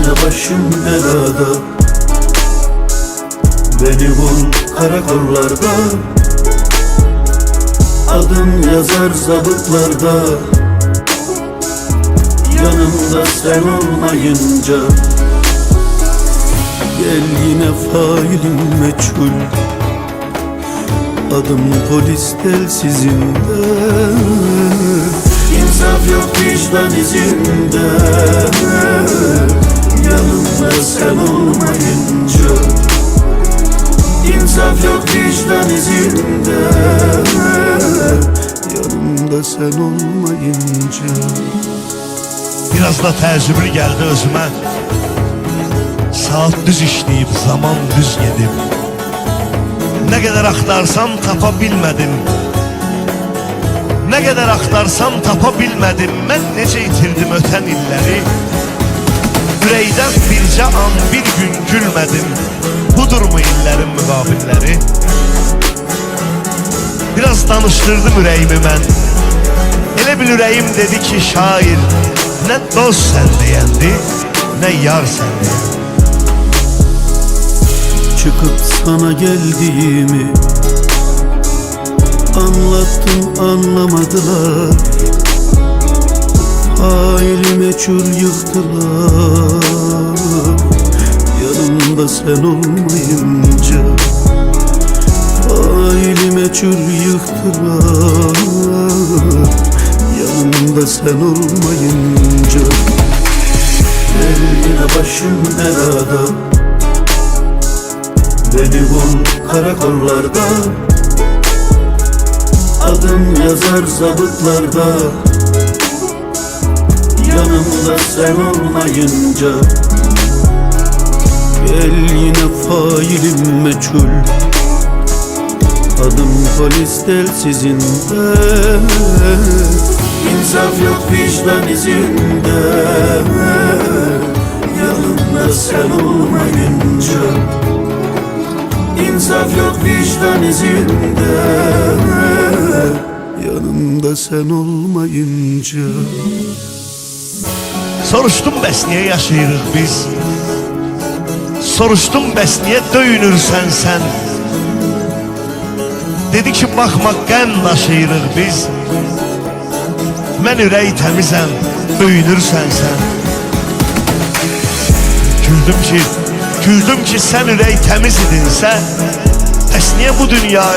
yine başım belada. Beni bul karakollarda, adım yazar zabıtlarda. Yanımda sen olmayınca, gel yine failim meçhul, adım polis telsizinde. İnsaf yok vicdan izinde, yanımda sen olmayınca. İnsaf yok vicdan izinde, yanımda sen olmayınca. Biraz da təəccüblü gəldi özümə. Saat düz işləyib, zaman düz gedib. Nə qədər axtarsam tapa bilmədim. Nə qədər axtarsam tapa bilmədim. Mən necə itirdim ötən illəri. Ürəkdən bircə an, bir gün gülmədim. Budurmu illərin müqabilləri? Biraz danışdırdım ürəyimi mən. Elə bil ürəyim dedi ki şair, nə dost sən deyəndi, nə yar sən deyəndi. Çıkıp sana geldiğimi anlattım, anlamadılar. Faili meçhul yıktılar, yanımda sen olmayınca. Faili meçhul yıktılar, yanımda sen olmayınca. Gel yine başım belada, beni bul karakollarda, adım yazar zabıtlarda. Yanımda sen olmayınca, gel yine failim meçhul, adım polis telsizinde. İnsaf yok vicdan izinde, yanımda sen olmayınca. İnsaf yok vicdan izinde, yanımda sen olmayınca. Soruşdum bəs niyə yaşayırıq biz? Soruşdum bəs niyə döyünürsən sən? Dedi ki baxma qəm daşıyırıq biz. Mən ürək təmizəm, öyünürsən sən. Güldüm ki sən ürək təmiz idinsə, bəs niyə bu dünyaya